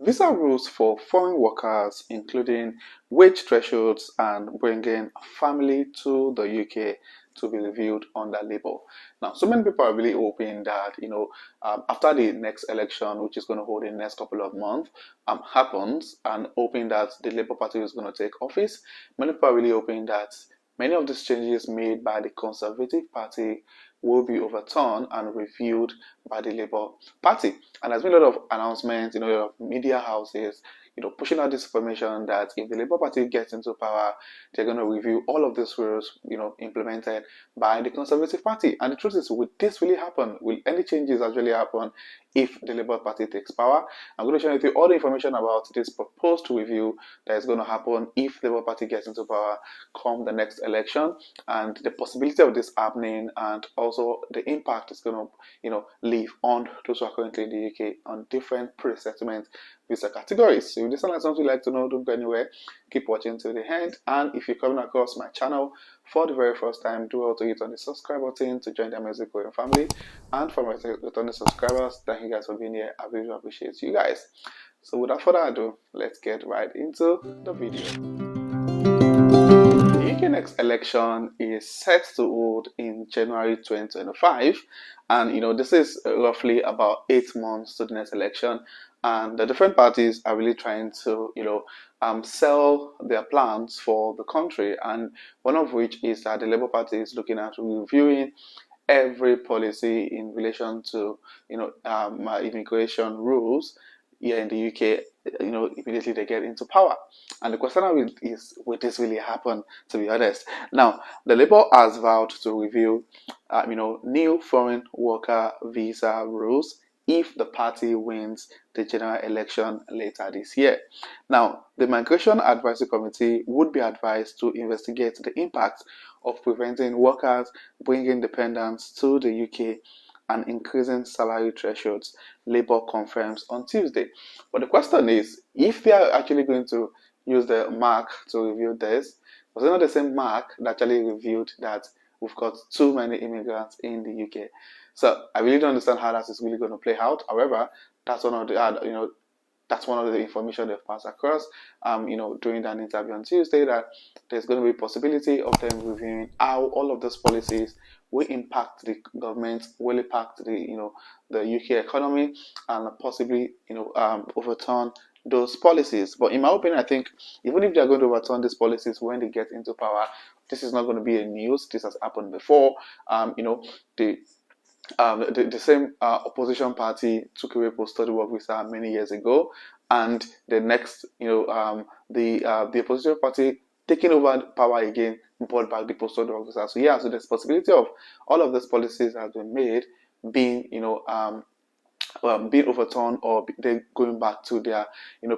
visa rules for foreign workers, including wage thresholds and bringing family to the UK to be reviewed under Labour. Now, so many people are really hoping that, after the next election, which is going to hold in the next couple of months, happens, and hoping that the Labour Party is going to take office. Many people are really hoping that many of these changes made by the Conservative Party will be overturned and reviewed by the Labour Party. And there's been a lot of announcements, a lot of media houses, pushing out this information that if the Labour Party gets into power, they're going to review all of these rules, implemented by the Conservative Party. And the truth is, will this really happen? Will any changes actually happen if the Labour Party takes power? I'm going to share with you all the information about this proposed review that is going to happen if the Labour Party gets into power come the next election, and the possibility of this happening, and also the impact it's going to, leave on those who are currently in the UK on different pre-settlement visa categories. So if this is something you'd like to know, don't go anywhere. Keep watching till the end. And if you're coming across my channel for the very first time, do also hit on the subscribe button to join the amazing growing family. And for my returning subscribers, thank you guys for being here. I really appreciate you guys. So without further ado, let's get right into the video. The UK next election is set to hold in January 2025, and this is roughly about 8 months to the next election, and the different parties are really trying to sell their plans for the country, and one of which is that the Labour Party is looking at reviewing every policy in relation to immigration rules here in the UK, immediately they get into power. And the question is, will this really happen, to be honest? Now, the Labour has vowed to review, new foreign worker visa rules if the party wins the general election later this year. Now, the Migration Advisory Committee would be advised to investigate the impact of preventing workers bringing dependents to the UK and increasing salary thresholds, Labour confirms on Tuesday. But the question is, if they are actually going to use the mark to review this, was it not the same mark that actually revealed that we've got too many immigrants in the UK? So I really don't understand how that is really going to play out. However, that's one of the that's one of the information they've passed across, during that interview on Tuesday, that there's going to be a possibility of them reviewing how all of those policies will impact the government, will impact the UK economy, and possibly overturn those policies. But in my opinion, I think even if they are going to overturn these policies when they get into power, this is not going to be a news. This has happened before. The same opposition party took away post-study work visa many years ago, and the next, the opposition party taking over power again brought back the post-study work visa. So yeah, so there's possibility of all of these policies that have been made being, being overturned, or they going back to their,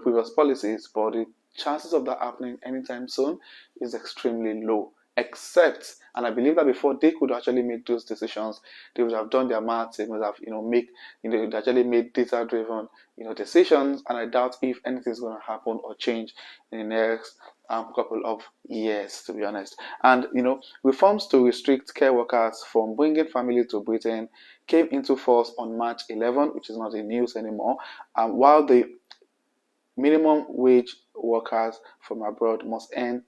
previous policies. But the chances of that happening anytime soon is extremely low. Except, and I believe that before they could actually make those decisions, they would have done their maths, they would have, they actually made data-driven, decisions. And I doubt if anything is going to happen or change in the next couple of years, to be honest. And reforms to restrict care workers from bringing family to Britain came into force on March 11, which is not in news anymore. While the minimum wage workers from abroad must earn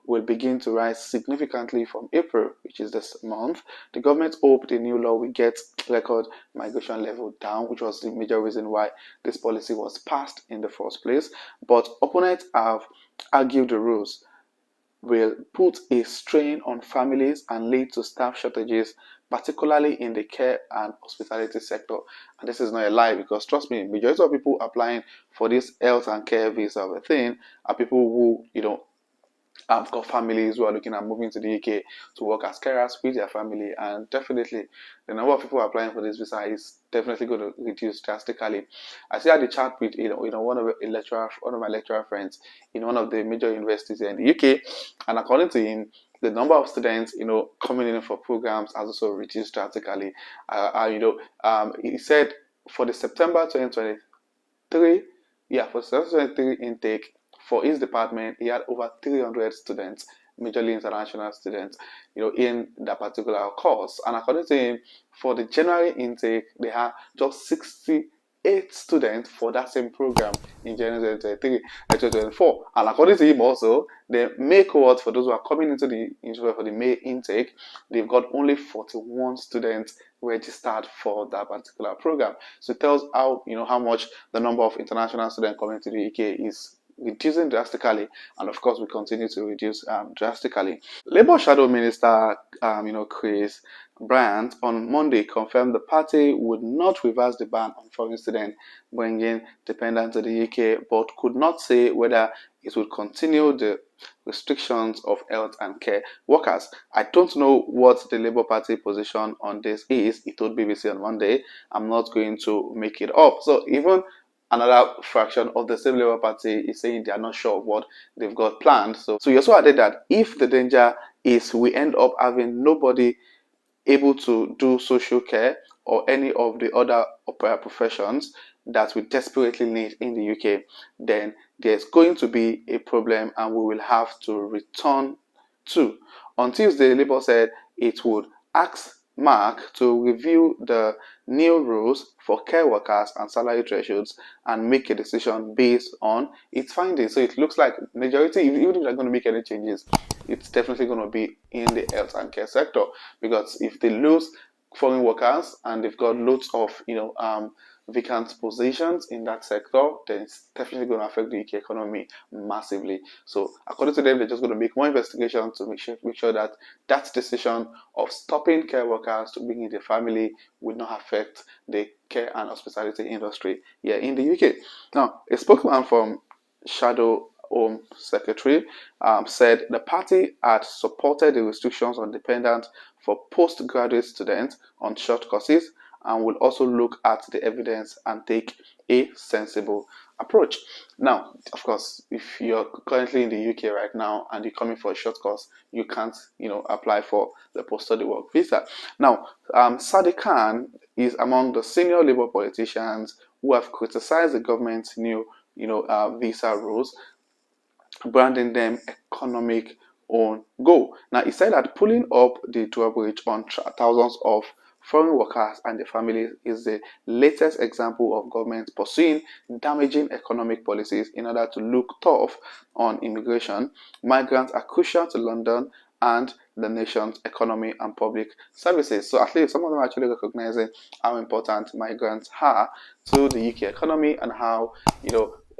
will begin to rise significantly from April, which is this month. The government hoped the new law will get record migration level down, which was the major reason why this policy was passed in the first place. But opponents have argued the rules will put a strain on families and lead to staff shortages, particularly in the care and hospitality sector. And this is not a lie, because trust me, majority of people applying for this health and care visa of a thing are people who, I've got families who are looking at moving to the UK to work as carers with their family, and definitely the number of people applying for this visa is definitely going to reduce drastically. I see had a chat with one of my lecturer friends in one of the major universities here in the UK, and according to him, the number of students coming in for programs has also reduced drastically. He said for the September 2023, for September 2023 intake, for his department, he had over 300 students, majorly international students, in that particular course. And according to him, for the January intake, they had just 68 8 students for that same program in January 2023 and 2024. And according to him also, the May cohort, for those who are coming into the for the May intake, they've got only 41 students registered for that particular program. So it tells how much the number of international students coming to the UK is reducing drastically, and of course we continue to reduce drastically. Labour Shadow Minister Chris Bryant on Monday confirmed the party would not reverse the ban on foreign students bringing dependents to the UK, but could not say whether it would continue the restrictions of health and care workers. I don't know what the Labour Party position on this is, he told BBC on Monday. I'm not going to make it up. So even another fraction of the same Labour Party is saying they are not sure of what they've got planned. So he also added that if the danger is we end up having nobody able to do social care or any of the other professions that we desperately need in the UK, then there's going to be a problem and we will have to return to. On Tuesday, Labour said it would ask Mark to review the new rules for care workers and salary thresholds and make a decision based on its findings. So it looks like majority, even if they're going to make any changes, it's definitely going to be in the health and care sector, because if they lose foreign workers and they've got loads of vacant positions in that sector, then it's definitely going to affect the UK economy massively. So according to them, they're just going to make more investigations to make sure that that decision of stopping care workers to bring in the family would not affect the care and hospitality industry here in the UK. Now, a spokesman from Shadow Home Secretary said the party had supported the restrictions on dependents for postgraduate students on short courses and will also look at the evidence and take a sensible approach. Now, of course, if you're currently in the UK right now and you're coming for a short course, you can't, apply for the post-study work visa. Now, Sadiq Khan is among the senior Labour politicians who have criticized the government's new, visa rules, branding them economic on go. Now, he said that pulling up the drawbridge on thousands of foreign workers and their families is the latest example of government pursuing damaging economic policies in order to look tough on immigration. Migrants are crucial to London and the nation's economy and public services. So at least some of them are actually recognizing how important migrants are to the UK economy and how,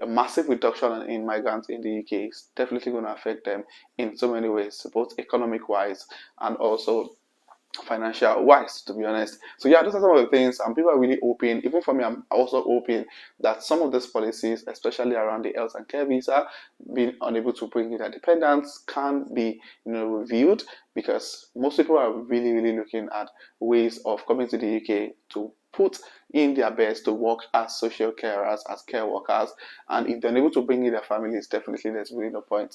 a massive reduction in migrants in the UK is definitely going to affect them in so many ways, both economic wise and also financial wise, to be honest. So yeah, those are some of the things, and people are really hoping, even for me, I'm also hoping that some of these policies, especially around the health and care visa, being unable to bring in their dependents, can be reviewed, because most people are really, really looking at ways of coming to the UK to put in their best to work as social carers, as care workers, and if they're unable to bring in their families, definitely there's really no point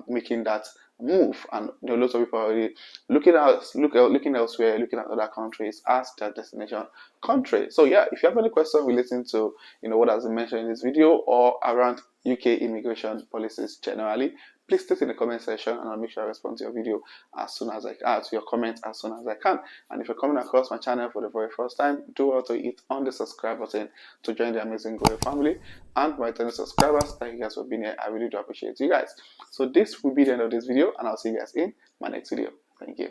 making that move. And lots of people are already looking elsewhere, looking at other countries as their destination country. So yeah, if you have any questions relating to what has been mentioned in this video or around UK immigration policies generally, please state in the comment section and I'll make sure I respond to your video as soon as I can, to your comments as soon as I can. And if you're coming across my channel for the very first time, do also hit on the subscribe button to join the amazing growing family. And my returning subscribers, thank you guys for being here. I really do appreciate you guys. So this will be the end of this video, and I'll see you guys in my next video. Thank you.